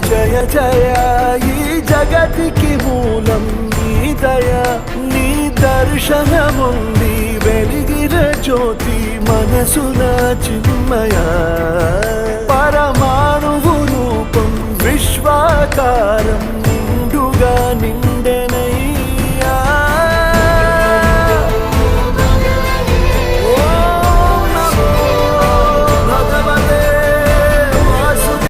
జయ జయ ఈ జగతికి మూలం నీ దయ నీ దర్శనముంది వెలిగిన జ్యోతి మనసున చిన్మయ పరమా